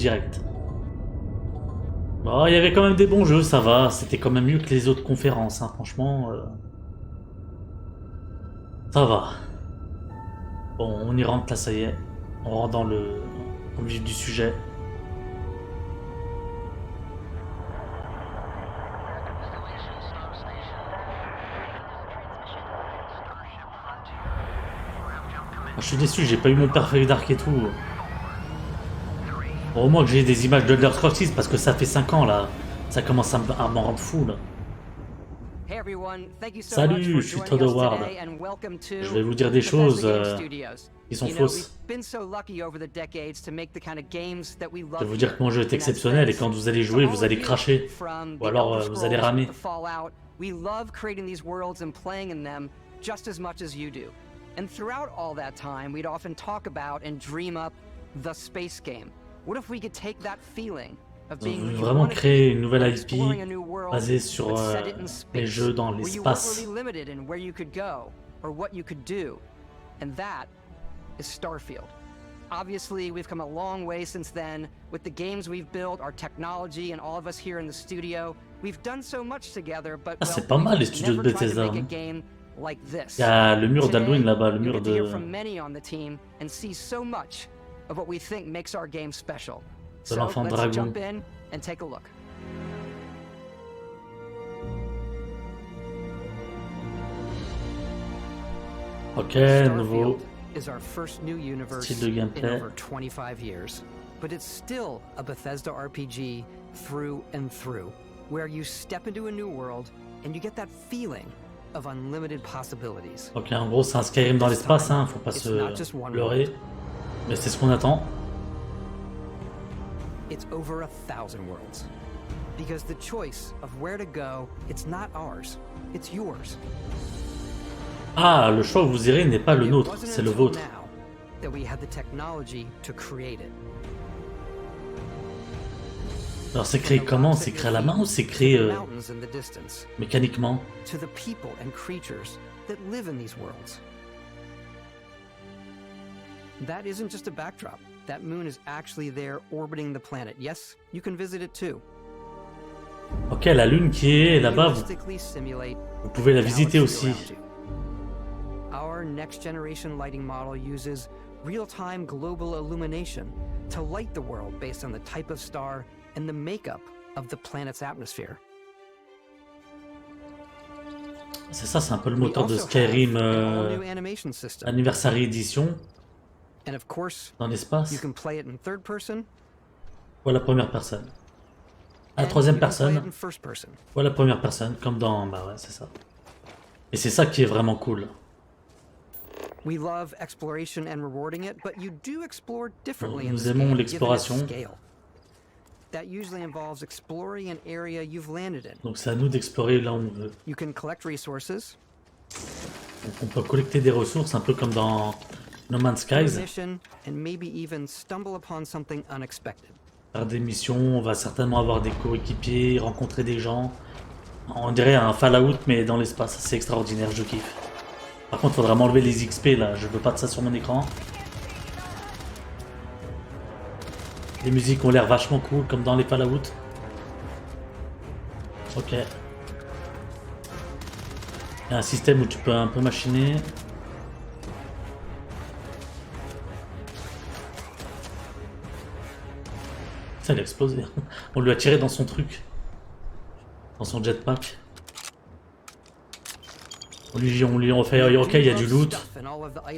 direct. Bon, il y avait quand même des bons jeux, ça va. C'était quand même mieux que les autres conférences, hein, franchement. Ça va. Bon, on y rentre là, ça y est. On rentre dans le vif du sujet. Je suis déçu, j'ai pas eu mon Perfect Dark et tout. Bon, au moins que j'ai des images de Elder Scrolls 6 parce que ça fait 5 ans là. Ça commence à m'en rendre fou là. Salut, je suis Todd Howard. Je vais vous dire des choses qui sont fausses. Je vais vous dire que mon jeu est exceptionnel et quand vous allez jouer, vous allez cracher. Ou alors vous allez ramer. And throughout all that time, we'd often talk about and dream up the space game. What if we could take that feeling of being who you vraiment want to créer be, une nouvelle IP exploring a new world, basée sur but set it in les space, jeux dans where you weren't l'espace. really limited in where you could go or what you could do. And that is Starfield. Obviously, we've come a long way since then with the games we've built, our technology, and all of us here in the studio. We've done so much together, but Ah, c'est pas mal les studios de Bethesda. make a game like this. Il y a le mur d'Halloween là-bas, le mur de... de l'enfant dragon. Ok, nouveau style de gameplay. But it's still a Bethesda RPG through and through, where you step into a new world and you get that feeling of unlimited possibilities. Ok, en gros c'est un Skyrim dans l'espace, hein, faut pas se leurrer, mais c'est ce qu'on attend. It's over 1,000 worlds, because the choice of where to go, it's not ours, it's yours. Ah, le choix où vous irez n'est pas le nôtre, c'est le vôtre. That we had the technology to create it. Alors c'est créé comment? C'est créé à la main ou c'est créé mécaniquement? To the people and creatures that live in these worlds. That isn't just a backdrop. That moon is actually there orbiting the planet. Yes, you can visit it too. Ok, la lune qui est là-bas, vous pouvez la visiter aussi. Our next generation lighting model uses real-time global illumination to light the world based on the type of star and the makeup of the planet's atmosphere. C'est ça, c'est un peu le moteur de Skyrim Anniversary Edition dans l'espace. Ou à la première personne. À la troisième personne. Ou à la première personne, comme dans... Bah ouais, c'est ça. Et c'est ça qui est vraiment cool. Nous aimons l'exploration. Donc c'est à nous d'explorer là où on veut. Donc on peut collecter des ressources un peu comme dans No Man's Skies. Faire des missions, on va certainement avoir des coéquipiers, rencontrer des gens. On dirait un Fallout mais dans l'espace, c'est extraordinaire, je kiffe. Par contre, faudra m'enlever les XP là, je veux pas de ça sur mon écran. Les musiques ont l'air vachement cool, comme dans les Fallout. Ok. Il y a un système où tu peux un peu machiner. Ça, il a explosé. On lui a tiré dans son truc. Dans son jetpack. On lui refait, ok, il y a du loot.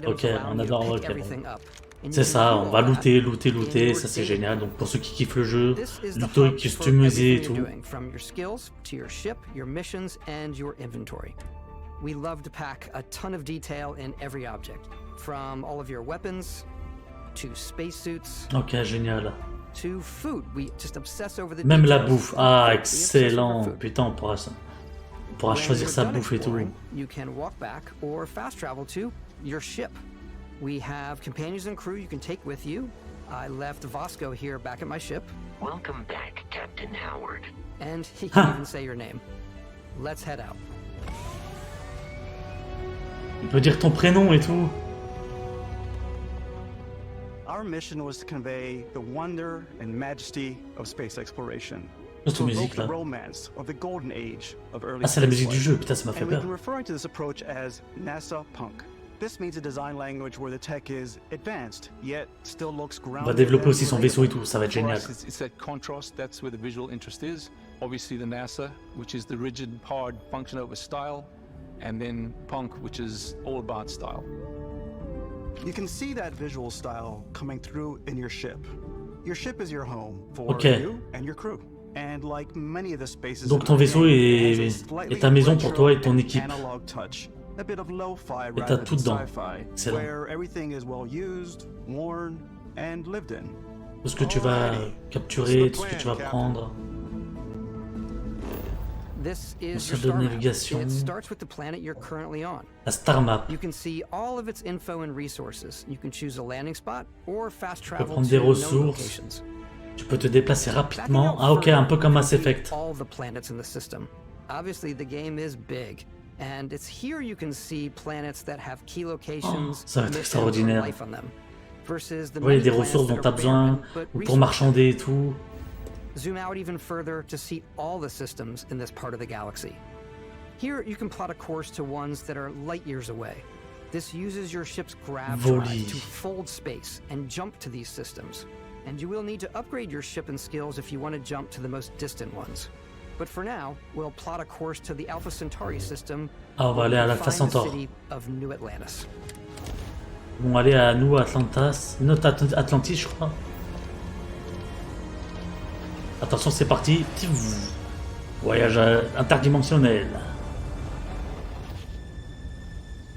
Ok, on adore, ok, bon. C'est ça, on va looter, ça c'est génial. Donc pour ceux qui kiffent le jeu, looter, customiser et tout. We love to pack a ton of detail in every object, from all of your weapons to spacesuits. Ok, génial. To food. We just obsess over the même la bouffe. Ah, excellent. Putain, on pourra choisir sa bouffe et tout. You can walk back or fast travel to your ship. We have companions and crew you can take with you. I left Vasco here back at my ship. Welcome back, Captain Howard. And he can even say your name. Let's head out. Il peut dire ton prénom et tout. Our mission was to convey the wonder and majesty of space exploration. C'est To musique evoque là. the romance of the golden age of early Ah, c'est la musique du spaceflight. jeu, putain, ça m'a fait And we've peur. been referring to this approach as NASA Punk. This means a design language where the tech is advanced, yet still looks grounded. On va développer aussi son and vaisseau et relatable. tout, ça va être For génial. us, it's that contrast, that's where the visual interest is. Obviously the NASA, which is the rigid, hard function over style, and then Punk, which is all about style. You can see that visual style coming through in your ship. Your ship is your home for Ok. you and your crew. And like many of the spaces Donc in ton the vaisseau game, est, it has a slightly est ta maison pour toi et ton retro équipe. analog touch. A bit of lo-fi Et t'as rather tout than dedans. sci-fi, Excellent. where everything is well used, worn, and lived in. Tout ce que tu vas capturer, tout ce que tu vas prendre. This is Salle your de star map. navigation. It starts with the planet you're currently on. La star map. You can see all of its info and resources. You can choose a landing spot or fast Tu peux travel prendre to des known ressources. locations. Tu peux te déplacer Backing rapidement. out Ah ok, further, un peu comme you Mass can see Effect. all the planets in the system. Obviously, the game is big, and it's here you can see planets that have key locations, ça va être missions, or extraordinaire. life on them. Versus the Ouais, il y a many des planets ressources that dont are tu as besoin, barren, but ou pour resource-dense. marchander et tout. Zoom out even further to see all the systems in this part of the galaxy. Here, you can plot a course to ones that are light years away. This uses your ship's grav Volley. drive to fold space and jump to these systems. And you will need to upgrade your ship and skills if you want to jump to the most distant ones. But for now, we'll plot a course to the Alpha Centauri system. Ah, on va where aller you à can l'Alpha find the Centaure. city of New Atlantis. Ils vont aller à nous, Atlantis, Atlantis, je crois. Attention, c'est parti. Voyage interdimensionnel.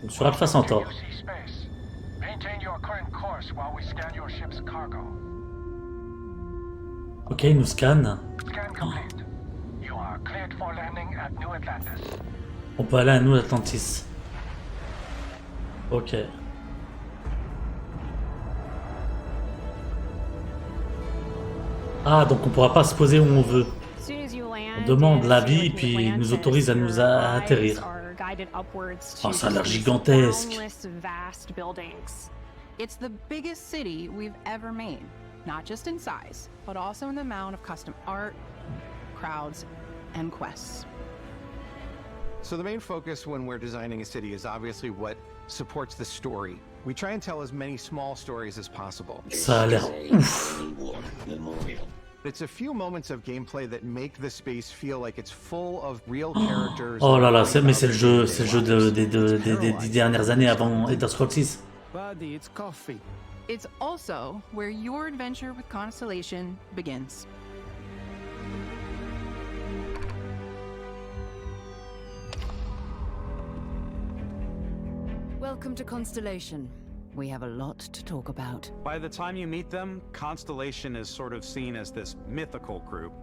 Donc, sur Alpha Centaure. Ok, il nous scanne. On peut aller à nous, Atlantis. Ok. Ah, donc on pourra pas se poser où on veut. On demande l'avis, puis il nous autorise à nous atterrir. Oh, ça a l'air gigantesque. It's the biggest city we've ever made, not just in size, but also in the amount of custom art, crowds, and quests. So the main focus when we're designing a city is obviously what supports the story. We try and tell as many small stories as possible. Ça a l'air ouf. It's a few moments of gameplay that make the space feel like it's full of real characters. Oh là là, mais c'est le jeu des 10 dernières années avant Elder Scrolls 6. Buddy, it's coffee. It's also where your adventure with Constellation begins. Welcome to Constellation. We have a lot to talk about. By the time you meet them, Constellation is sort of seen as this mythical group.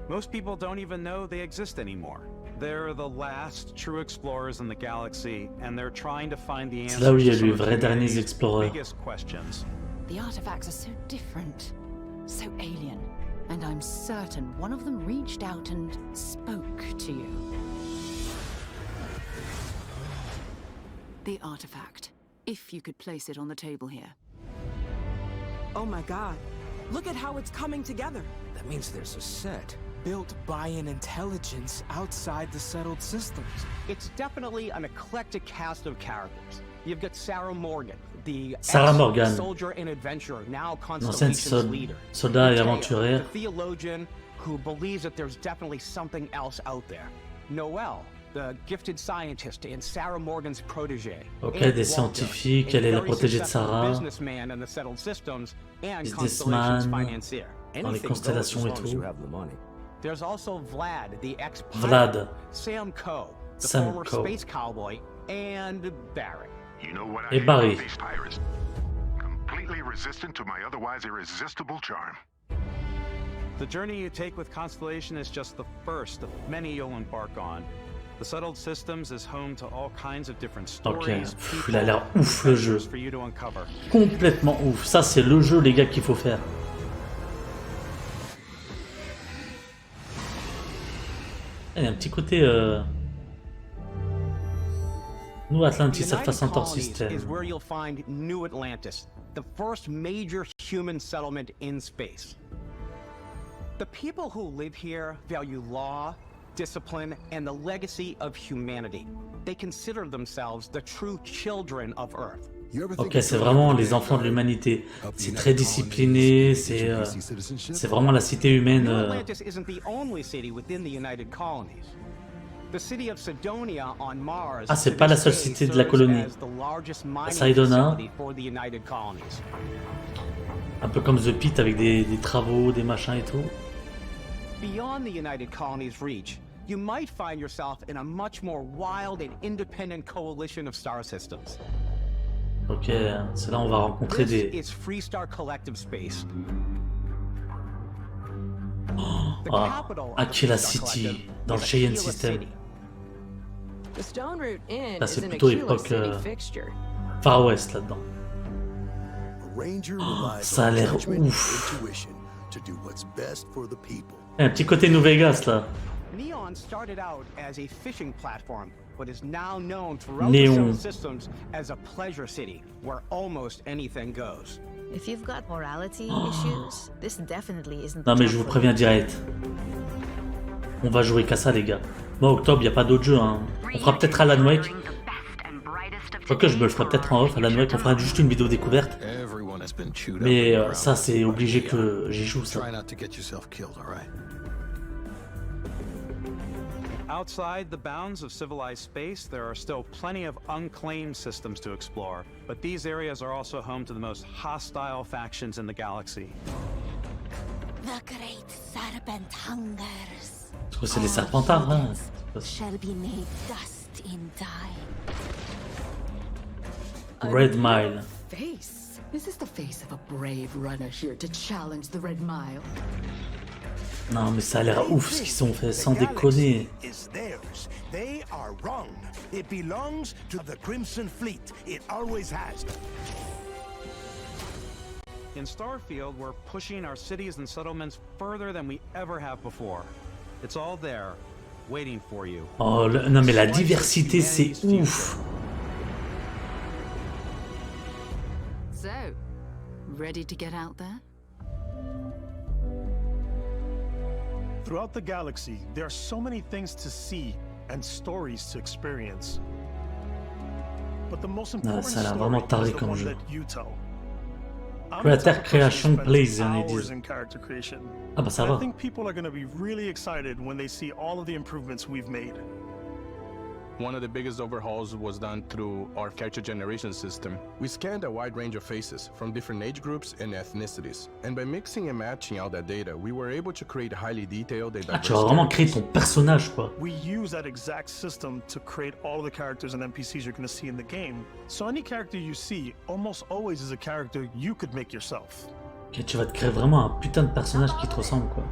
Most people don't even know they exist anymore. They're the last true explorers in the galaxy, and they're trying to find the C'est answers là où il y a to some les of vrais derniers humanity's explorers. biggest questions. The artifacts are so different, so alien, and I'm certain one of them reached out and spoke to you. The artifact. If you could place it on the table here. Oh my god. Look at how it's coming together. That means there's a set built by an intelligence outside the settled systems. It's definitely an eclectic cast of characters. You've got Sarah Morgan, the Sarah Morgan, soldier and adventurer, now l'ancienne Constellation's leader. soldat et Mateo, aventurière. the theologian who believes that there's definitely something else out there. Noelle, the gifted scientist and Sarah Morgan's protégé. Ok, And des Walter, scientifiques, a elle est la very protégée de successful Sarah. businessman in the settled systems and Constellation's Businessman financier. dans les constellations et tout. There's also Vlad, the ex-pilot, Vlad. Sam Coe, the Sam former Coe. space cowboy, and Barry. You know what I Et hate Barry. about these pirates? Completely resistant to my otherwise irresistible charm. The journey you take with Constellation is just the first of many you'll embark on. The settled systems is home to all kinds of different stories, Pff, il a l'air ouf le jeu. for you to uncover. Complètement ouf. Ça, c'est le jeu, les gars, qu'il faut faire. Il y a un petit côté Nous, Atlantis, The ça fasse United un Colonies système. is where you'll find New Atlantis, the first major human settlement in space. The people who live here value law, discipline, and the legacy of humanity. They consider themselves the true children of Earth. Ok, c'est vraiment les enfants de l'humanité. C'est très discipliné, c'est vraiment la cité humaine. New Atlantis isn't the only city within the United Colonies. The city of Cydonia on Mars Ah, c'est pas la seule cité de la colonie. Cydonia, for the United Colonies. un peu comme The Pit avec des travaux, des machins et tout. Beyond the United Colonies' reach, you might find yourself in a much more wild and independent coalition of star systems. Ok, c'est là où on va rencontrer This des... is Freestar Collective Space. Ah, Aquila City, dans le Cheyenne System. The Stone Root Inn Là, is c'est an plutôt Aquila époque City fixture. Far West là-dedans. Ça a l'air ouf. Un petit côté New Vegas là. Neon started out as a fishing platform, but is now known throughout the Néon. solar systems as a pleasure city where almost anything goes. If you've got morality issues, this definitely isn't. Non mais je vous préviens direct. On va jouer qu'à ça les gars. Moi octobre y a pas d'autres jeux hein. On fera peut-être Alan Wake. Quoique je me le ferai peut-être en off Alan Wake, on fera juste une vidéo découverte. Mais ça c'est obligé que j'y joue ça. Outside the bounds of civilized space, there are still plenty of unclaimed systems to explore, but these areas are also home to the most hostile factions in the galaxy. The great serpent hungers. Parce que c'est les serpentards hein. Shall be made dust in time. Red Mile. Face? Is this the face of a brave runner here to challenge the Red Mile? Non mais ça a l'air ouf ce qu'ils ont fait, sans déconner. They are wrong. It belongs to the Crimson Fleet. It always has. In Starfield, we're pushing our cities and settlements further than we ever have before. It's all there, waiting for you. Oh non mais la diversité c'est ouf. So, ready to get out there? Throughout the galaxy, there are so many things to see and stories to experience. But the most important ça a l'air story vraiment taré is the comme one jeu. that you tell. I'm Creator the type of person Creation who spends Plays, ils hours disent. in character creation. Ah bah ça And I va. think people are going to be really excited when they see all of the improvements we've made. One of the biggest overhauls was done through our character generation system. We scanned a wide range of faces from different age groups and ethnicities. And by mixing and matching all that data, we were able to create highly detailed and Ah, diverse tu vas vraiment créer characters. ton personnage quoi. We use that exact system to create all of the characters and NPCs you're going to see in the game. So any character you see almost always is a character you could make yourself. Ok, tu vas te créer vraiment un putain de personnage qui te ressemble quoi.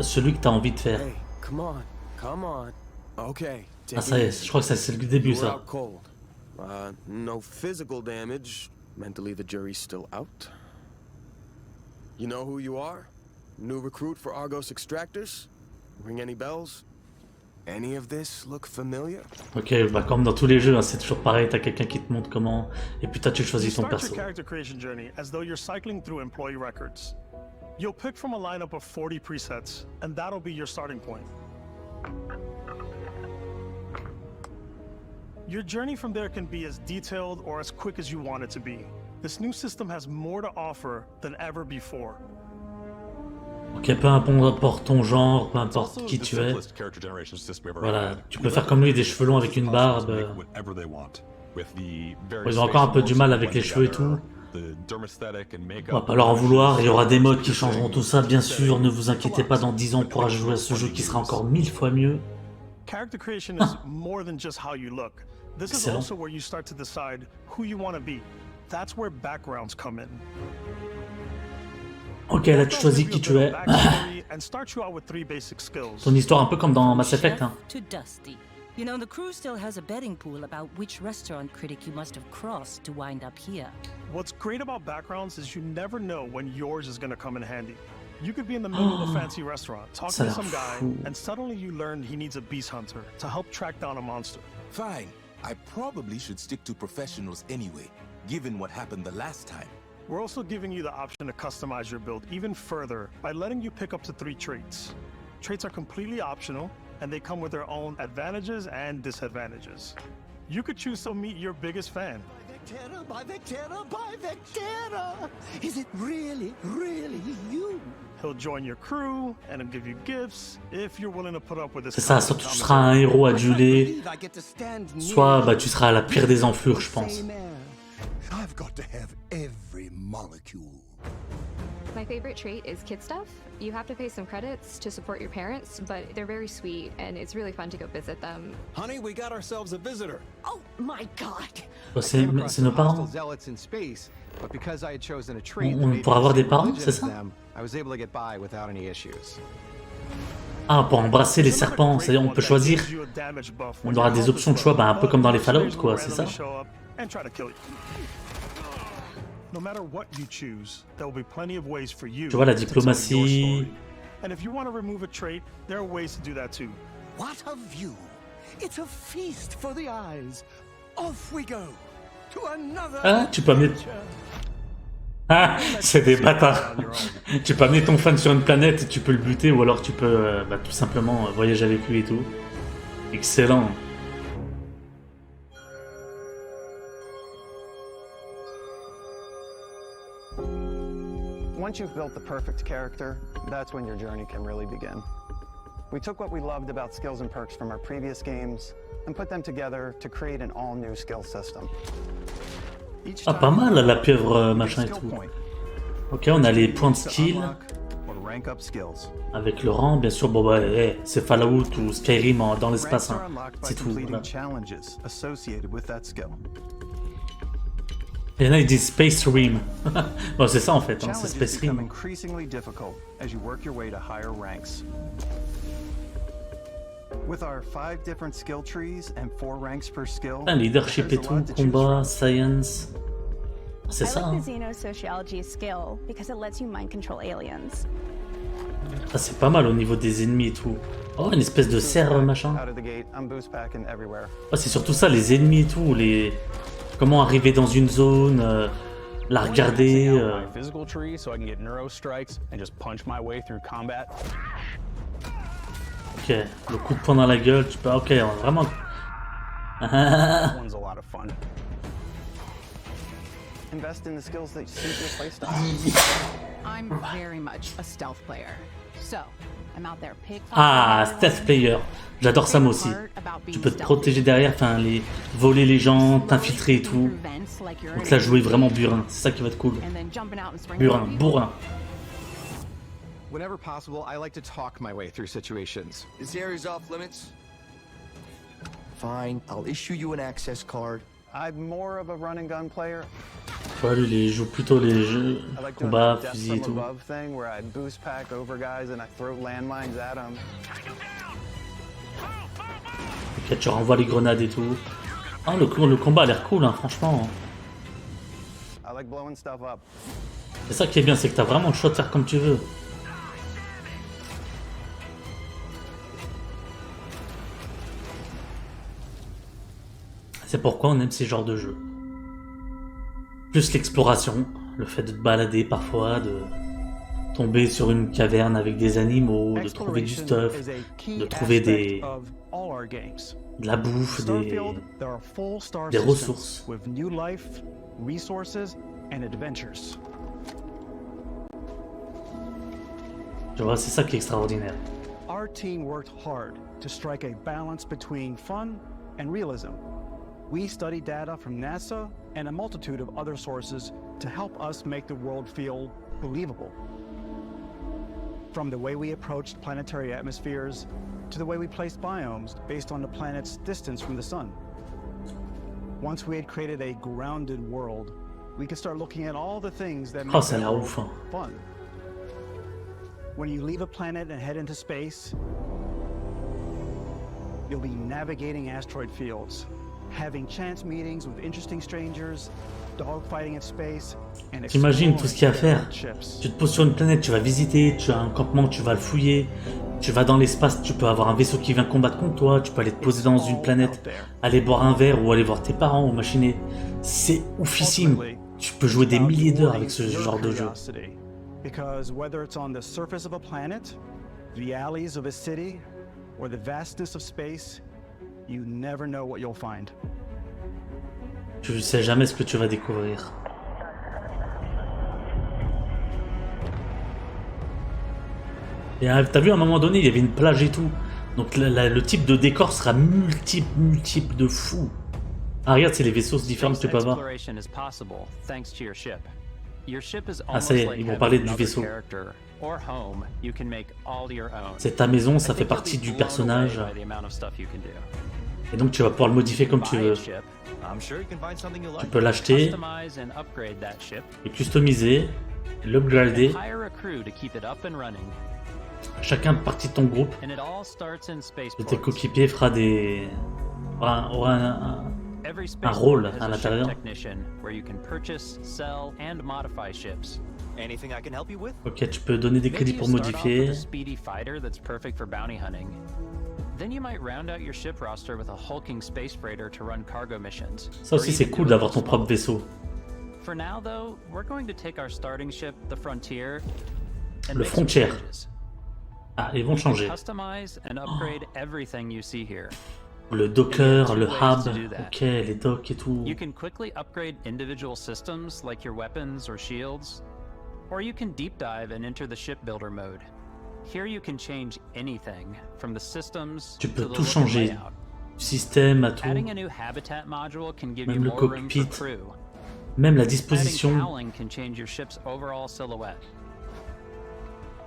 Celui que t'as envie de faire. Hey, come on. Okay. Ah ça y est, je crois que ça c'est le début ça. No physical damage. Mentally, the jury's still out. You know who you are? New recruit for Argos Extractors? Ring any bells? Any of this look familiar? Ok, bah comme dans tous les jeux, hein, c'est toujours pareil, t'as quelqu'un qui te montre comment, et puis toi tu You choisis ton start perso. your character creation journey as though you're cycling through employee records. You'll pick from a lineup of 40 presets, and that'll be your starting point. Your journey from there can be as detailed or as quick as you want it to be. This new system has more to offer than ever before. Ok, peu importe ton genre, peu importe qui tu es. Voilà, tu peux faire comme lui, des cheveux longs avec une barbe. Ils ont encore un peu du mal avec les cheveux et tout. On va pas leur en vouloir, il y aura des modes qui changeront tout ça, bien sûr, ne vous inquiétez pas, dans 10 ans on pourra jouer à ce jeu qui sera encore 1000 fois mieux. Character creation is more than just how you look. This is Excellent. also where you start to decide who you want to be. That's where backgrounds come in. Ok, là tu choisis qui tu es. Backstory and start you out with 3 basic skills. Ton histoire un peu comme dans Mass Effect. Hein. To Dusty. You know, the crew still has a betting pool about which restaurant critic you must have crossed to wind up here. What's great about backgrounds is you never know when yours is going to come in handy. You could be in the middle of a fancy restaurant, talking to some guy, and suddenly you learn he needs a beast hunter to help track down a monster. Fine. I probably should stick to professionals anyway, given what happened the last time. We're also giving you the option to customize your build even further by letting you pick up to 3 traits. Traits are completely optional, and they come with their own advantages and disadvantages. You could choose to meet your biggest fan. By Vectera! Is it really you? He'll join your crew and he'll give you gifts if you're willing to put up with this. C'est ça, soit tu seras un héros adulé, soit bah, tu seras la pire des enflures, je pense. I've got to have every molecule. My favorite trait is kid stuff. You have to pay some credits to support your parents, but they're very sweet and it's really fun to go visit them. Honey, we got ourselves a visitor. Oh my god. Oh, c'est nos parents. On pourra avoir des parents, c'est ça? Ah, pour embrasser les serpents, c'est-à-dire on peut choisir. On aura des options de choix, bah, un peu comme dans les Fallout, quoi, c'est ça? No matter what you choose, there will be plenty of ways for you. Tu vois la diplomatie. And if you want to remove a trait, there are ways to do that too. What a view! It's a feast for the eyes. Off we go to another. Ah, tu peux amener. Ah, c'est des bâtards. Tu peux amener ton fan sur une planète et tu peux le buter, ou alors tu peux bah, tout simplement voyager avec lui et tout. Excellent. Once you've built the perfect character, that's when your journey can really begin. We took what we loved about skills and perks from our previous games and put them together to create an all-new skill system. Ah, pas mal la pieuvre machin et tout. Ok, on a les points de skill. Avec le rang, bien sûr, bon bah, c'est Fallout ou Skyrim dans l'espace, hein. C'est tout. Voilà. Et là, ils disent Space Rim. Bon, c'est ça en fait, hein, c'est Space Rim. Ah, leadership et tout, combat, science. C'est ça. Hein. Ah, c'est pas mal au niveau des ennemis et tout. Oh, une espèce de cerf machin. Oh, c'est surtout ça, les ennemis et tout, les... Comment arriver dans une zone, la regarder. Ok, le coup de poing dans la gueule, tu peux. Ok, vraiment. Invest in the skills that suit your playstyle. I'm very much a stealth player, so I'm out there Ah, stealth player. J'adore ça moi aussi. Tu peux te protéger derrière, enfin voler les gens, t'infiltrer et tout. Donc là jouer vraiment burin, c'est ça qui va être cool. Burin, bourrin. Whenever possible, I like to talk my way through situations. This area's off limits. Fine, I'll issue you an access card. I'm more of a run and gun player. Ouais, lui, il joue plutôt les jeux, combat, fusil et tout. Ok, tu renvoies les grenades et tout. Ah, le combat a l'air cool, hein, franchement. C'est ça qui est bien, c'est que t'as vraiment le choix de faire comme tu veux. C'est pourquoi on aime ces genres de jeux. Plus l'exploration, le fait de te balader parfois, de tomber sur une caverne avec des animaux, de trouver du stuff, de trouver de la bouffe, des ressources. Tu vois, c'est ça qui est extraordinaire. Our team worked hard to strike a balance between fun and realism. We studied data from NASA and a multitude of other sources to help us make the world feel believable. From the way we approached planetary atmospheres to the way we placed biomes based on the planet's distance from the sun. Once we had created a grounded world, we could start looking at all the things that make the world fun. When you leave a planet and head into space, you'll be navigating asteroid fields, having chance meetings with interesting strangers, dogfighting in space, and t'imagines tout ce qu'il y a à faire. Tu te poses sur une planète, tu vas visiter, tu as un campement, tu vas le fouiller, Tu vas dans l'espace, tu peux avoir un vaisseau qui vient combattre contre toi, tu peux aller te poser dans une planète, aller boire un verre ou aller voir tes parents ou machiner. C'est oufissime. Tu peux jouer des milliers d'heures avec ce genre de jeu. Because whether it's on the surface of a planet, the alleys of a city, or the vastness of space, you never know what you'll find. Tu sais jamais ce que tu vas découvrir. Et t'as vu, à un moment donné, il y avait une plage et tout. Donc le type de décor sera multiple de fou. Ah regarde, c'est les vaisseaux différents que tu peux avoir. Ah ça y est, ils vont parler du vaisseau. C'est ta maison, ça fait partie du personnage. Et donc tu vas pouvoir le modifier comme tu veux. Tu peux l'acheter, le customiser, l'upgrader. Chacun partie de ton groupe, de tes coéquipiers fera des... aura un rôle à l'intérieur. Ok, tu peux donner des crédits pour modifier. Ça aussi c'est cool d'avoir ton propre vaisseau. Le Frontier. Ah, ils vont changer. Le Docker, le Hub, ok, les docks et tout. You can quickly upgrade individual systems like your weapons or shields, or you can deep dive and enter the ship builder mode. Here you can change anything from the systems tu peux to the tout changer, du système à tout, Adding a new habitat module can give même you le more room for cockpit, crew. même la Adding disposition. cowling can change your ship's overall silhouette.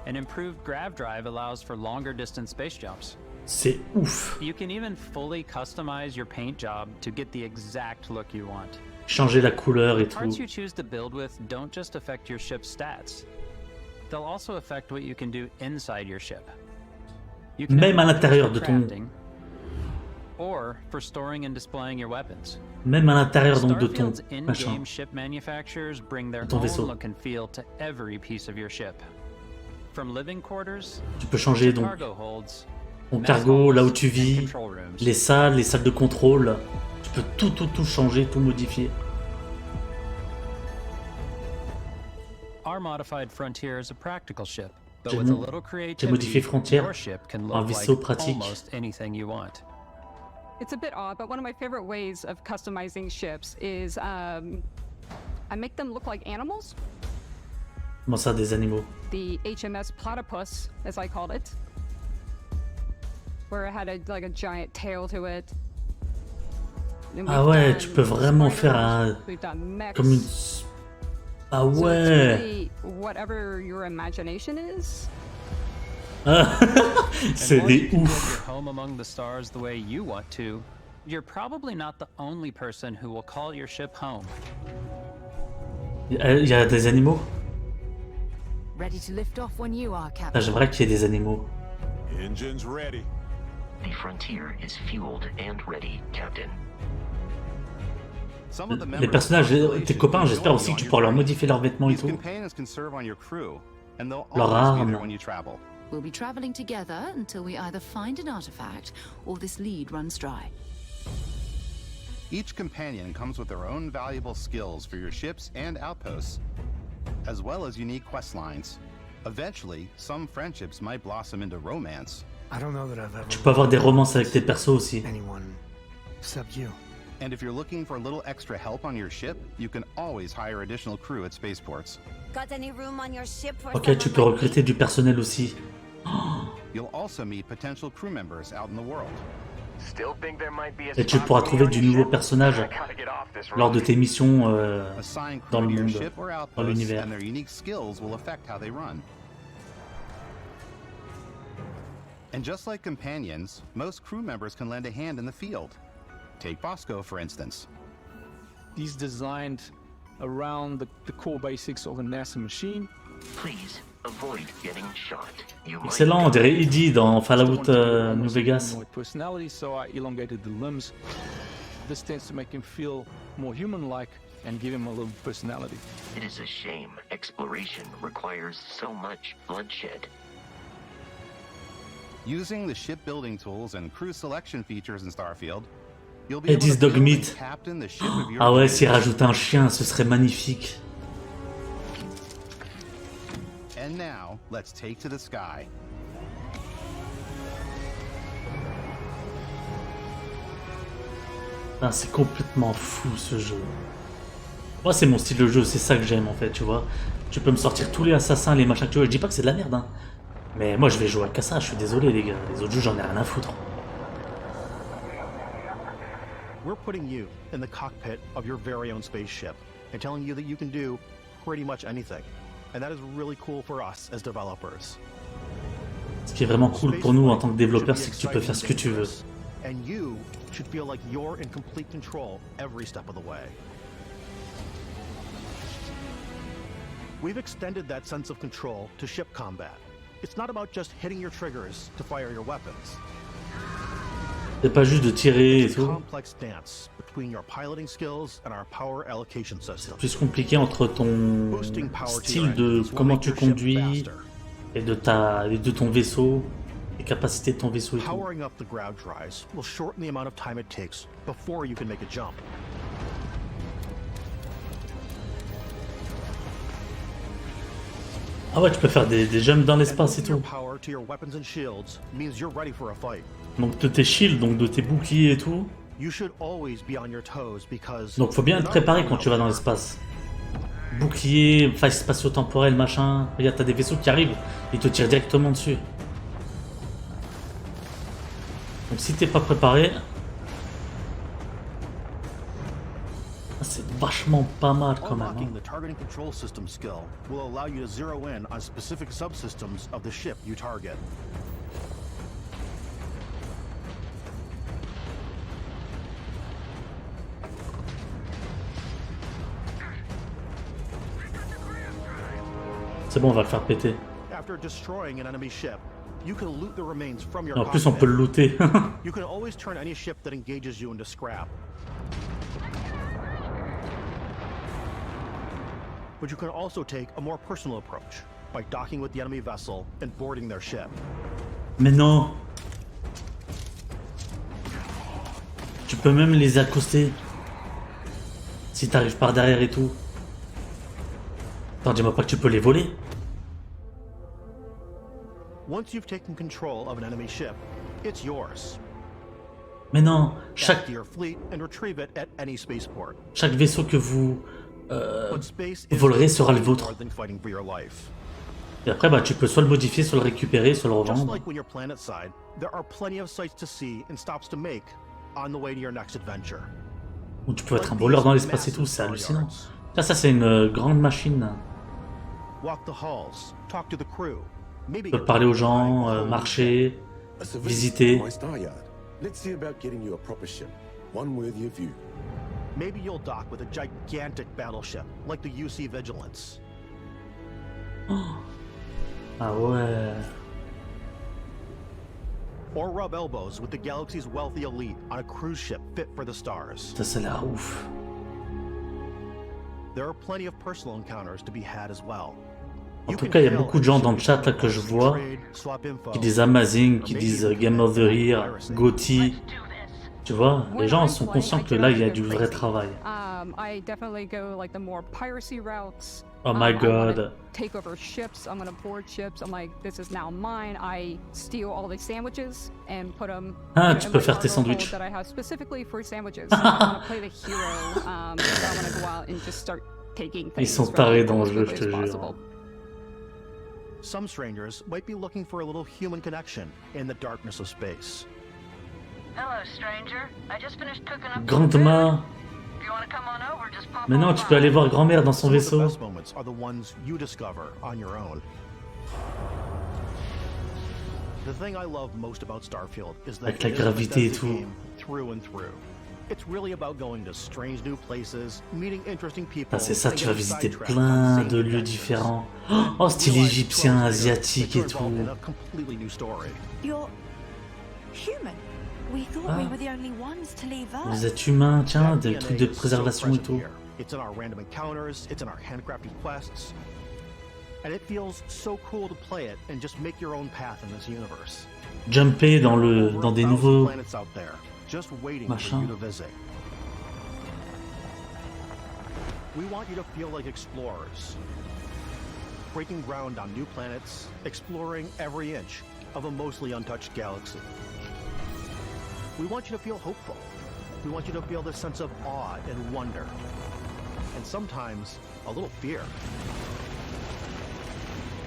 An improved grav drive allows for longer distance space jumps. C'est ouf. You can even fully customize your paint job to get the exact look you want. Changer la couleur et The parts tout. you choose to build with don't just affect your ship's stats. They'll also affect what you can do inside your ship. You can Même à have l'intérieur de for ton... crafting, or for storing and displaying your weapons. Même à l'intérieur donc de ton Starfield's machin. in-game ship manufacturers bring their Ton own vaisseau. look and feel to every piece of your ship. From living quarters Tu peux changer to donc cargo holds, ton mess cargo, là où halls, tu and vis, control rooms. les salles de contrôle. Tu peux tout changer, tout modifier. Our modified Frontier is a practical ship, but J'ai with a mon- little j'ai modifié creativity, Frontier your ship can en look vaisseau like pratique. almost anything you want. It's a bit odd, but one of my favorite ways of customizing ships is I make them look like animals. Comment ça, des animaux? The HMS Platypus, as I called it, where it had like a giant tail to it. And Ah we've ouais, done tu peux vraiment faire un... We've done mechs. Comme une... Ah So it's ouais. really whatever your imagination is. C'est And des once you can build ouf. your home among the stars the way you want to, you're probably not the only person who will call your ship home. Il y a des animaux? Ready to lift off when you are, Ah, Captain. j'aimerais qu'il y ait des animaux. Engines ready. The Frontier is fueled and ready, Captain. Les personnages, tes copains, j'espère aussi que tu pourras leur modifier leurs vêtements et tout. Leur arme. We'll be traveling together until we either find an artifact or this lead runs dry. Each companion comes with their own valuable skills for your ships and outposts, as well as unique quest lines. Eventually, some friendships might blossom into romance. I don't know that I've ever Tu peux avoir des romances avec tes persos aussi. anyone except you. And if you're looking for a little extra help on your ship, you can always hire additional crew at spaceports. Got any room on your ship for Ok, tu peux recruter du personnel aussi. You'll also meet potential crew members out in the world. Still think there might be a Et tu spot pourras for me trouver on du your nouveau ship? personnage I gotta get off this lors de rock. tes missions Assign dans crew le to your monde, ship or dans outposts, l'univers. and their unique skills will affect how they run. And just like companions, most crew members can lend a hand in the field. Take Bosco, for instance. He's designed around the core basics of a NASA machine. Please avoid getting shot. You might Excellent, on dirait Eddie dans Fallout New Vegas. Humanoid personality, so I elongated the limbs. This tends to make him feel more human-like and give him a little personality. It is a shame exploration requires so much bloodshed. Using the shipbuilding tools and crew selection features in Starfield, you'll be Et able to 10 dog build meat. and captain the ship of your Ah ouais, dreams. s'il rajoute un chien, ce serait magnifique. And now, let's take to the sky. Ah, c'est complètement fou ce jeu. Moi, c'est mon style de jeu, c'est ça que j'aime en fait, tu vois. Tu peux me sortir tous les assassins, les machins que tu veux. Je dis pas que c'est de la merde, hein. Mais moi, je vais jouer qu'à ça, je suis désolé, les gars. Les autres jeux, j'en ai rien à foutre. We're putting you in the cockpit of your very own spaceship and telling you that you can do pretty much anything. And that is really cool for us as developers. Ce qui est vraiment cool pour nous en tant que développeurs, c'est que tu peux faire ce que tu veux. And you should feel like you're in complete control every step of the way. We've extended that sense of control to ship combat. It's not about just hitting your triggers to fire your weapons. C'est pas juste de tirer et tout. Complex dance between your piloting skills and our power allocation system. Plus compliqué entre ton style de comment tu conduis et de ton vaisseau, les capacités de ton vaisseau et tout. Powering up the ground tries will shorten the amount of time it takes before you can make a jump. Ah ouais, tu peux faire des jumps dans l'espace et tout. Power to your weapons and shields means you're ready for a fight. Donc de tes shields, donc de tes boucliers et tout. You should always be on your toes because Donc faut bien être préparé quand tu vas dans l'espace. Bouclier, faille spatio-temporelle, machin. Regarde, t'as des vaisseaux qui arrivent, ils te tirent directement dessus. Donc si t'es pas préparé... C'est vachement pas mal quand même. Unlocking the targeting control system skill will allow you to zero in on specific subsystems of the ship you target. C'est bon, on va le faire péter. After destroying an enemy ship, you can loot the remains from your En plus, on peut le looter. You can always turn any ship that engages you into scrap. But you can also take a more personal approach by docking with the enemy vessel and boarding their ship. Mais non. Tu peux même les accoster. Si t'arrives par derrière et tout. Attends, dis-moi pas que tu peux les voler. Once you've taken control of an enemy ship, it's yours. Mais non, Back to your fleet and retrieve it at any spaceport. chaque vaisseau que vous But space is volerez sera le way vôtre. more than fighting for your life. Et après, bah, tu peux soit le modifier, soit le récupérer, soit le Just revendre. like when you're planet side, there are plenty of sights to see and stops to make on the way to your next adventure. Ou tu peux être un voleur dans l'espace et tout, c'est hallucinant. Là, ça, c'est une grande machine. Walk the halls, talk to the crew. Maybe Tu peux parler aux gens, marcher, visiter. Let's see about getting you a proper ship, one worthy of you. Maybe you'll dock with a gigantic battleship like the UC Vigilance. Ah ouais. Or rub elbows with the galaxy's wealthy elite on a cruise ship fit for the stars. Ça a l'air ouf. There are plenty of personal encounters to be had as well. En tout cas, il y a beaucoup de gens dans le chat là, que je vois qui disent Amazing, qui disent Game of the Year, GOTY. Tu vois, les gens sont conscients que là, il y a du vrai travail. I definitely go like the more piracy routes. Oh my god. I wanna take over ships. I'm gonna board ships. I'm like, this is now mine. I steal all these sandwiches and put them. Ah, tu peux faire tes sandwichs. That I have specifically for sandwiches. I want to play the hero. So I want to go out and just start taking things. Ils sont tarés dans le jeu, je te jure. Some strangers might be looking for a little human connection in the darkness of space. Hello, stranger. I just finished cooking up. Grandma. If you want to come on over, just pop Mais non, tu peux aller voir grand-mère dans son vaisseau. The best moments are the ones you discover on your own. The thing I love most about Starfield is that Avec la gravité et tout. Through and through. It's really about going to strange new places, meeting interesting people. Ah, c'est ça, tu vas visiter plein de lieux différents. Oh, style égyptien, asiatique et tout. You're human. We thought we were the only ones to leave Earth. Vous êtes humains, tiens, des trucs de préservation et tout. It's in our random encounters, it's in our handcrafted quests. And it feels so cool to play it and just make your own path in this universe. Jumper dans des nouveaux planets out there, just waiting for machins. you to visit. We want you to feel like explorers, breaking ground on new planets, exploring every inch of a mostly untouched galaxy. We want you to feel hopeful. We want you to feel this sense of awe and wonder, and sometimes a little fear.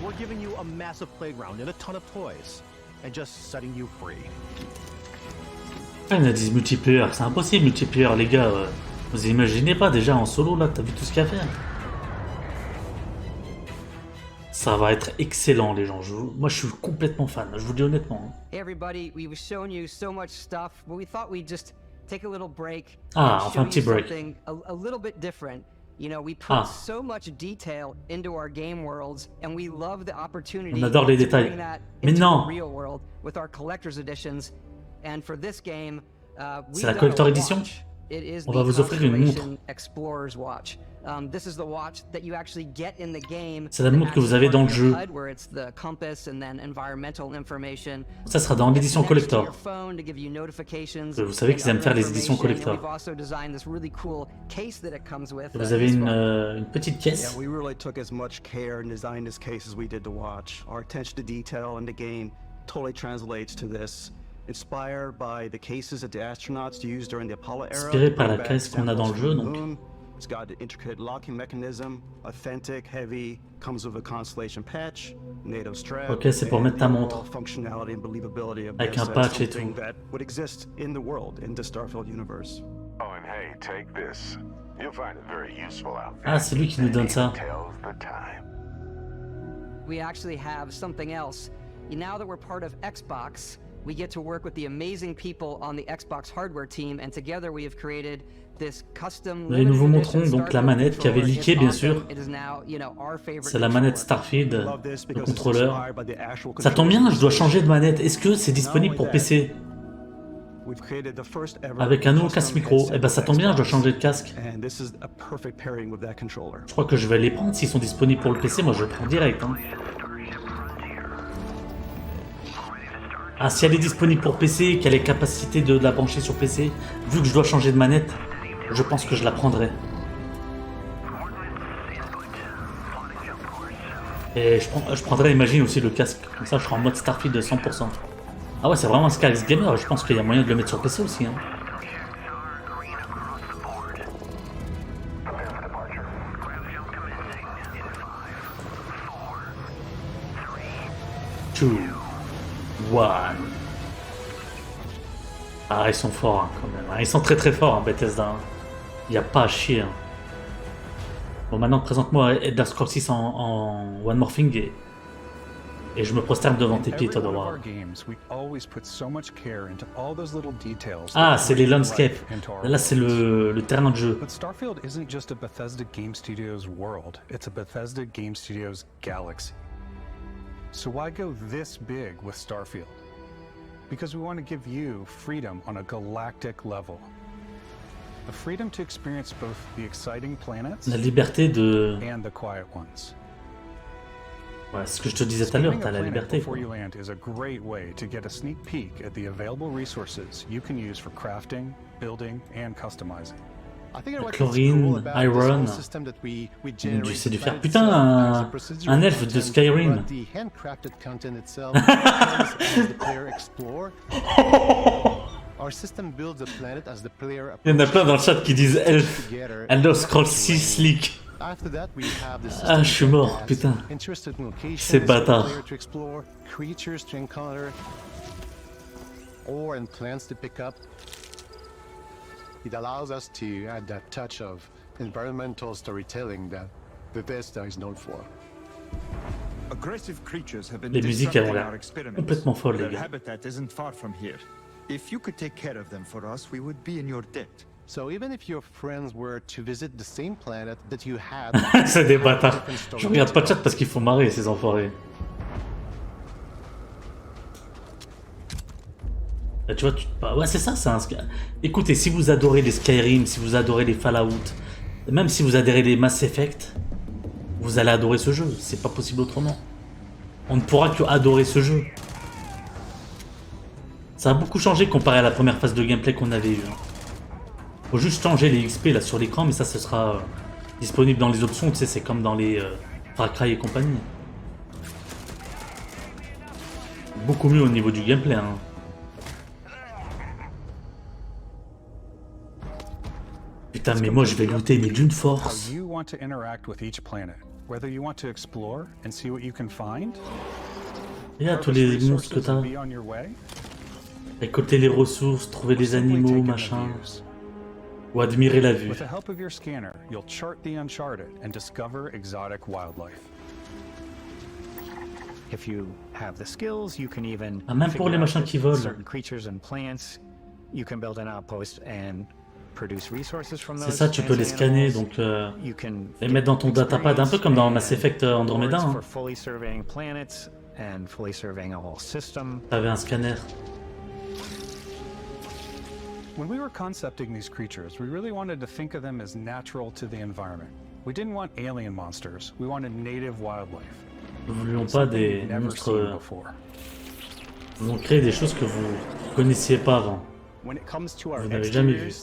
We're giving you a massive playground and a ton of toys, and just setting you free. Ah, il y a des multiplayer, c'est impossible multiplayer les gars. Vous imaginez pas déjà en solo là, t'as vu tout ce qu'il y a à faire. Ça va être excellent les gens. Moi je suis complètement fan, je vous le dis honnêtement. Hey everybody, we've shown you so much stuff, but we thought we'd just take a little break. Ah, enfin un petit break. A little bit different. You know, we put so much detail into our game worlds, and we love the opportunity On adore les détails. Mais non. Real world with our collector's editions. And for this game, c'est la collector edition. On va vous offrir une montre. C'est la montre que vous avez dans le jeu. Ça sera dans l'édition collector. Vous savez qu'ils aiment faire les éditions collector. Vous avez une petite caisse. Inspired by the cases that the astronauts used during the Apollo era. Inspiré par la caisse qu'on a dans le jeu, donc. It's got the intricate locking mechanism, authentic, heavy, comes with a constellation patch, NATO strap. Ok, c'est pour mettre ta montre. Functionality and believability of avec un patch et tout. That would exist in the world, in the Starfield universe. Oh, and hey, take this. You'll find it very useful out there. Ah, c'est lui qui nous donne ça. We actually have something else. Now that we're part of Xbox, we get to work with the amazing people on the Xbox hardware team, and together we have created this custom. Et nous vous montrons donc la manette qui avait leaké, bien sûr. C'est la manette Starfield, le contrôleur. Ça tombe bien, je dois changer de manette. Est-ce que c'est disponible pour PC? Avec un nouveau casque micro. Eh ben ça tombe bien, je dois changer de casque. Je crois que je vais les prendre s'ils sont disponibles pour le PC. Moi je le prends direct. Hein. Ah, si elle est disponible pour PC, qu'elle ait capacité de la brancher sur PC, vu que je dois changer de manette, je pense que je la prendrai. Et je prendrai, imagine aussi le casque, comme ça je serai en mode Starfield de 100%. Ah ouais, c'est vraiment un Skyx Gamer, je pense qu'il y a moyen de le mettre sur PC aussi. Hein. One. Ah, ils sont forts hein, quand même. Ils sont très très forts, hein, Bethesda. Il n'y a pas à chier. Hein. Bon, maintenant, présente-moi Elder Scrolls 6 en One More Thing et je me prosterne devant tes pieds, toi, de voir. Ah, c'est les landscapes. Là, c'est le terrain de jeu. But Starfield isn't just a Bethesda Game Studios world, it's a Bethesda Game Studios galaxy. So why go this big with Starfield? Because we want to give you freedom on a galactic level. The freedom to experience both the exciting planets la liberté de... and the quiet ones. Ouais, c'est ce que je te disais tout à l'heure, t'as la liberté. Before you land is a great way to get a sneak peek at the available resources you can use for crafting, building, and customizing. Chlorine, iron, c'est du fer. Putain, un elfe de Skyrim. Il y en a plein dans le chat qui disent elfe. Elder Scrolls 6 leak. Ah, je suis mort, putain. C'est bâtard. It allows us to add that touch of environmental storytelling that Bethesda is known for. Aggressive creatures have been les musiques elles ont disrupting l'air our experiments. complètement folles, les Their gars. habitat isn't far from here. If you could take care of them for us, we would be in your debt. So even if your friends were to visit the same planet that you had, C'est des bâtards. Je regarde pas de chat parce qu'il faut marrer, ces enfoirés. Là, tu vois, ouais, c'est ça, c'est un... Écoutez, si vous adorez les Skyrim, si vous adorez les Fallout, même si vous adorez les Mass Effect, vous allez adorer ce jeu. C'est pas possible autrement. On ne pourra que adorer ce jeu. Ça a beaucoup changé comparé à la première phase de gameplay qu'on avait eue. Faut juste changer les XP là sur l'écran, mais ça ce sera disponible dans les options, tu sais, c'est comme dans les Far Cry et compagnie. Beaucoup mieux au niveau du gameplay. Hein. Putain, mais moi je vais looter, mais d'une force. Regarde tous les monstres que t'as. Récolter les ressources, trouver des animaux, machin. Ou admirer la vue. Ah, même pour les machins qui volent. C'est ça, tu peux les scanner, donc les mettre dans ton datapad, un peu comme dans Mass Effect Andromeda. Hein. T'avais un scanner. When we were concepting these creatures, we really wanted to think of them as natural to the environment. We didn't want alien monsters, we wanted native wildlife. Nous ne voulions pas des monstres. Nous voulons créer des choses que vous ne connaissiez pas avant. Vous n'avez jamais vu.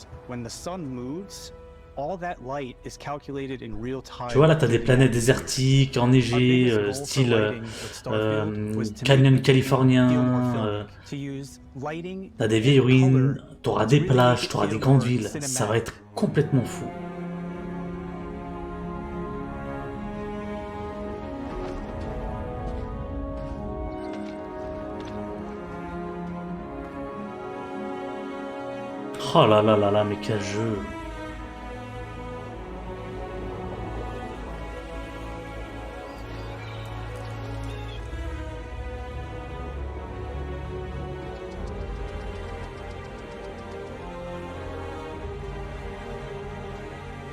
Tu vois là, t'as des planètes désertiques, enneigées, style canyon californien. T'as des vieilles ruines, t'auras des plages, t'auras des grandes villes. Ça va être complètement fou. Oh là là là là, mais quel jeu!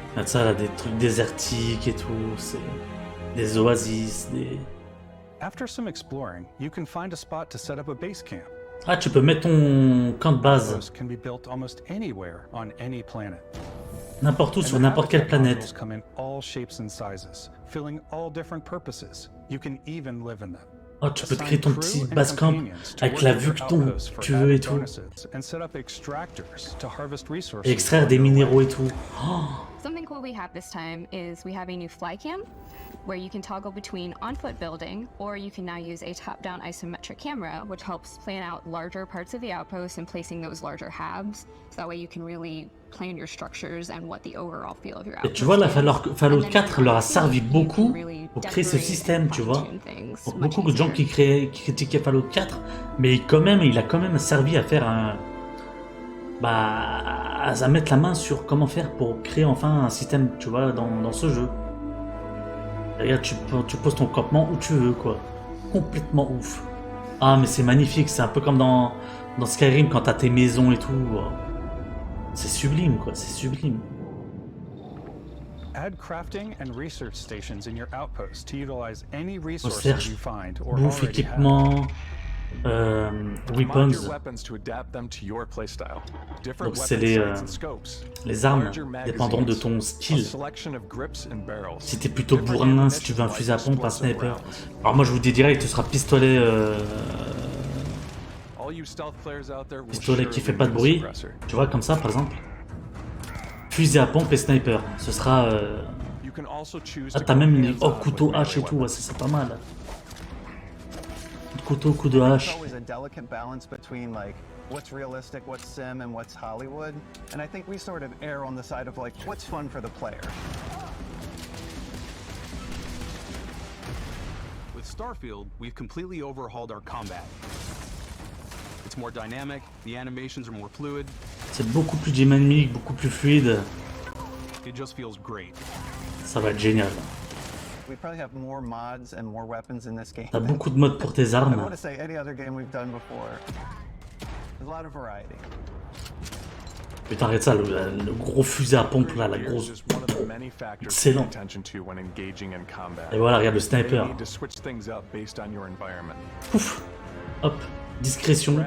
Regarde ça là, des trucs désertiques et tout, c'est des oasis, des... Ah, tu peux mettre ton camp de base. N'importe où, sur n'importe quelle planète. Oh, tu peux te créer ton petit base camp avec la vue que tu veux et tout. Et extraire des minéraux et tout. Oh. Something cool we have this time is we have a new fly cam where you can toggle between on-foot building, or you can now use a top-down isometric camera, which helps plan out larger parts of the outpost and placing those larger halves. So that way you can really plan your structures and what the overall feel of your outpost. Et tu vois, la Fallout 4 leur a servi beaucoup pour créer ce système, tu vois. Donc, beaucoup de gens qui critiquaient Fallout 4, mais il a quand même servi à faire un... à mettre la main sur comment faire pour créer enfin un système, tu vois, dans ce jeu. Regarde, tu poses ton campement où tu veux, quoi. Complètement ouf. Ah, mais c'est magnifique, c'est un peu comme dans Skyrim quand t'as tes maisons et tout. C'est sublime, quoi, c'est sublime. Recherche, bouffe, équipement, weapons. Donc c'est les armes dépendront de ton skill. Si t'es plutôt bourrin, si tu veux un fusil à pompe, un sniper. Alors moi je vous dis direct, ce sera pistolet qui fait pas de bruit. Tu vois, comme ça par exemple. Fusil à pompe et sniper. Ce sera... Ah, t'as même les couteau, hache et tout, ouais, c'est pas mal. Couteau, coup de hache. What's realistic, what's sim, and what's Hollywood. And I think we sort of err on the side of like, what's fun for the player. With Starfield, we've completely overhauled our combat. It's more dynamic, the animations are more fluid. C'est beaucoup plus dynamique, beaucoup plus fluide. It just feels great. Ça va être génial. We probably have more mods and more weapons in this game. T'as beaucoup de modes pour tes armes. I want to say any other game we've done before. There's a lot of variety. Putain, regarde ça, le gros fusil à pompe là, la grosse. Excellent. Et voilà, regarde le sniper. Ouf. Hop, discrétion.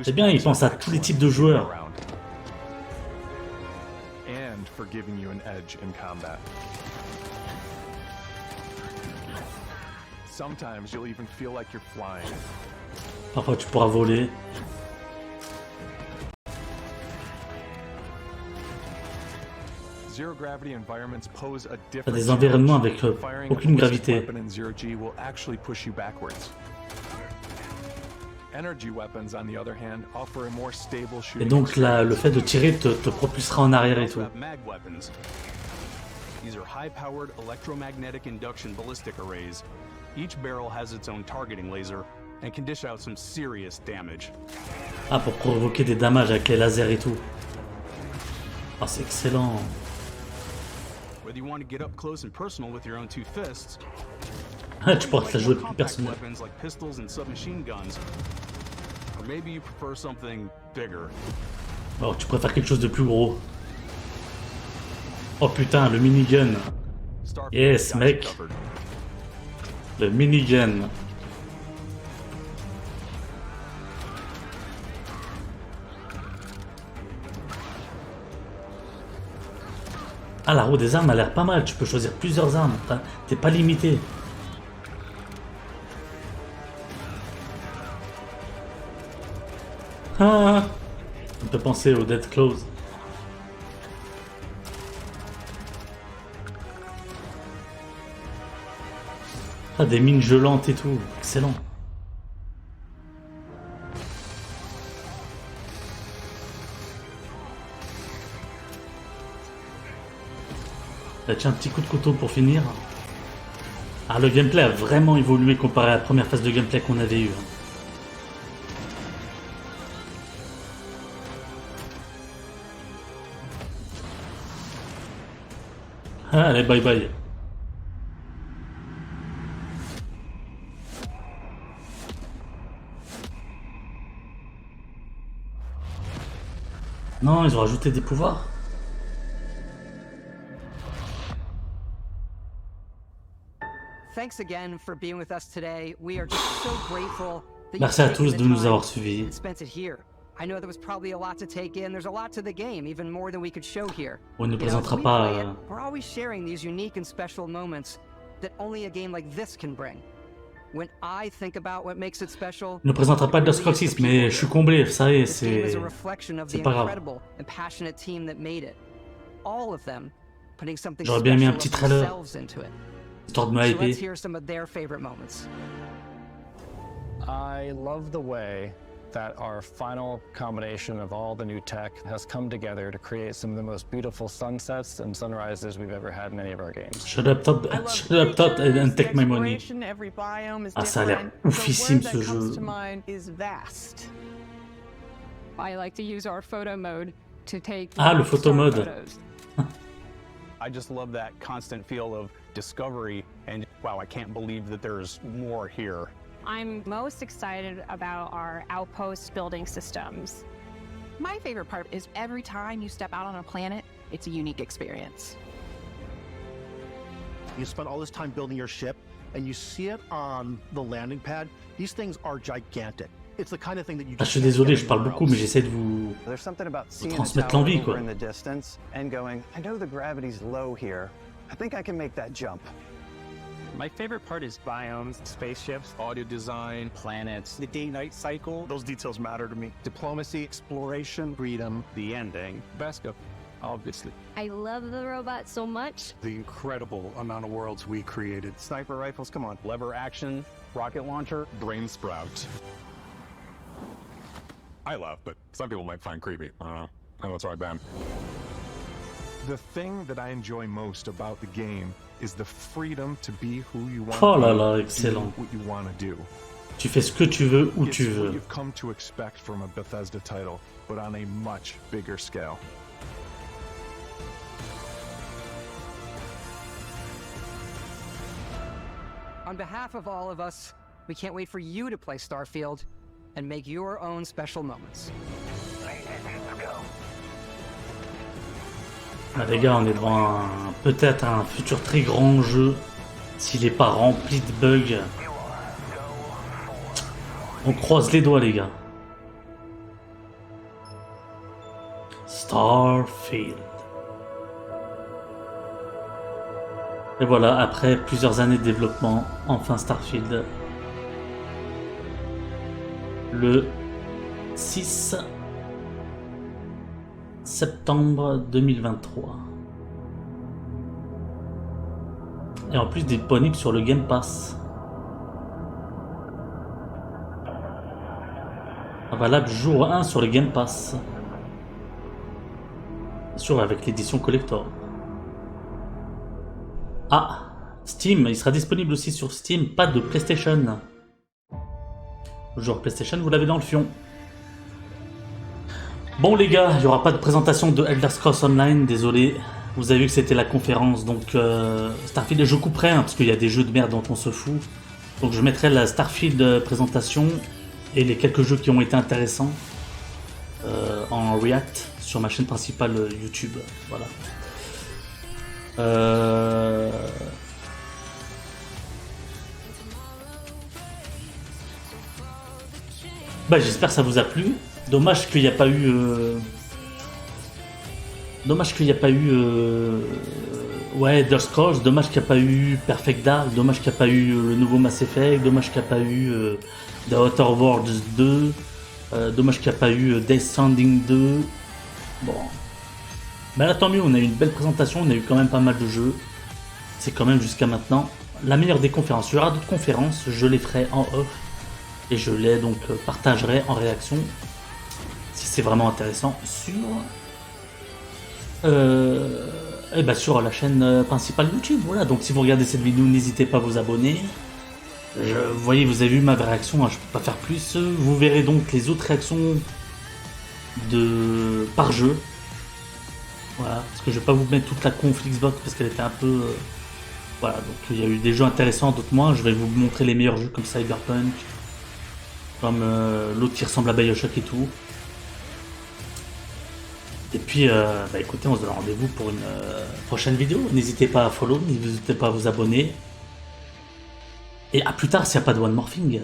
C'est bien, il pense à tous les types de joueurs. Sometimes you'll even feel like you're flying. Parfois tu pourras voler. Zero gravity environments pose a T'as different des environnements avec Firing a aucune ballistic gravité. weapon in zero G will actually push you backwards. Energy weapons, on the other hand, offer a more stable Et shooting donc là, le experience. fait de tirer te propulsera en arrière et tout. Mag weapons. These are high-powered electromagnetic induction ballistic arrays. Each barrel has its own targeting laser and can dish out some serious damage. Ah, pour provoquer des damages avec les lasers et tout. Ah, c'est excellent. Whether you want to get up close and personal with your own two fists, Ah, tu pourras te la jouer plus compact personnel. weapons like pistols and submachine guns, or maybe you prefer something bigger. Alors, tu préfères quelque chose de plus gros. Oh putain, le minigun. Yes, mec. Le minigun. Ah, la roue des armes a l'air pas mal. Tu peux choisir plusieurs armes. T'es pas limité. Ah, on peut penser au Dead Close. Ah, des mines gelantes et tout. Excellent. Là, tiens, un petit coup de couteau pour finir. Ah, le gameplay a vraiment évolué comparé à la première phase de gameplay qu'on avait eue. Ah, allez, bye bye. Non, ils ont rajouté des pouvoirs. Thanks again for being with us today. We are just so grateful that Merci à you've taken tous the de nous time avoir suivis. and spent it here. I know there was probably a lot to take in. There's a lot to the game, even more than we could show here. On ne You know, présentera as we pas, play it, we're always sharing these unique and special moments that only a game like this can bring. When I think about what makes it special, On ne présentera pas de Lost Coccyx, mais je suis comblé, ça y est, this game is c'est a reflection of the pas grave. incredible and passionate team that made it. All of them putting something J'aurais bien mis un special petit of trailer, themselves into it. histoire de me So let's hyper. hear some of their favorite moments. I love the way that our final combination of all the new tech has come together to create some of the most beautiful sunsets and sunrises we've ever had in any of our games. Shut up top and take my money. Every biome is Ah, ça a l'air different. oufissime The ce word that comes jeu. to mind is vast. I like to use our photo mode to take Ah, le photo star mode. photos. I just love that constant feel of discovery and wow, I can't believe that there's more here. I'm most excited about our outpost building systems. My favorite part is every time you step out on a planet, it's a unique experience. You spend all this time building your ship, and you see it on the landing pad. These things are gigantic. It's the kind of thing that you Ah, je just suis can't désolé, get je parle anywhere beaucoup, mais else. j'essaie de vous There's something about seeing the transmettre tower l'envie, over quoi. in the distance and going, I know the gravity's low here. I think I can make that jump. My favorite part is biomes, spaceships, Audio design, Planets. The day-night cycle, those details matter to me. Diplomacy, exploration, freedom, The ending. Vasco, obviously. I love the robot so much. The incredible amount of worlds we created. Sniper rifles, come on. Lever action, rocket launcher. Brain sprout. I love, but some people might find creepy. I don't know. I know it's right, Ben. The thing that I enjoy most about the game is the freedom to be who you want Oh to là be, là, do excellent. what you want to do. Tu fais ce que tu veux, où It's tu what veux. you've come to expect from a Bethesda title, but on a much bigger scale. On behalf of all of us, we can't wait for you to play Starfield and make your own special moments. Ah, les gars, on est devant peut-être un futur très grand jeu, s'il n'est pas rempli de bugs. On croise les doigts, les gars. Starfield. Et voilà, après plusieurs années de développement, enfin Starfield. Le 6 septembre 2023. Et en plus disponible sur le Game Pass. Valable jour 1 sur le Game Pass. Bien sûr avec l'édition collector. Ah, Steam, il sera disponible aussi sur Steam, pas de PlayStation. Le joueur PlayStation, vous l'avez dans le fion. Bon les gars, il n'y aura pas de présentation de Elder Scrolls Online, désolé. Vous avez vu que c'était la conférence, donc Starfield, je couperai, hein, parce qu'il y a des jeux de merde dont on se fout. Donc je mettrai la Starfield présentation et les quelques jeux qui ont été intéressants en React sur ma chaîne principale YouTube. Voilà. Bah, j'espère que ça vous a plu. Dommage qu'il n'y a pas eu... Dommage qu'il n'y a pas eu... Ouais, Elder Scrolls. Dommage qu'il n'y a pas eu Perfect Dark. Dommage qu'il n'y a pas eu le nouveau Mass Effect. Dommage qu'il n'y a pas eu The Outer Worlds 2. Dommage qu'il n'y a pas eu Death Stranding 2. Bon. Mais là, tant mieux, on a eu une belle présentation. On a eu quand même pas mal de jeux. C'est quand même jusqu'à maintenant la meilleure des conférences. Il y aura d'autres conférences. Je les ferai en off. Et je les donc partagerai en réaction. Si c'est vraiment intéressant. Sur la chaîne principale YouTube. Voilà, donc si vous regardez cette vidéo, n'hésitez pas à vous abonner. Vous voyez, vous avez vu ma réaction, hein, je peux pas faire plus. Vous verrez donc les autres réactions par jeu. Voilà, parce que je vais pas vous mettre toute la conf Xbox parce qu'elle était un peu... Voilà, donc il y a eu des jeux intéressants, d'autres moins. Je vais vous montrer les meilleurs jeux comme Cyberpunk, comme l'autre qui ressemble à Bioshock et tout. Et puis, écoutez, on se donne rendez-vous pour une prochaine vidéo. N'hésitez pas à follow, n'hésitez pas à vous abonner. Et à plus tard s'il n'y a pas de one morphing.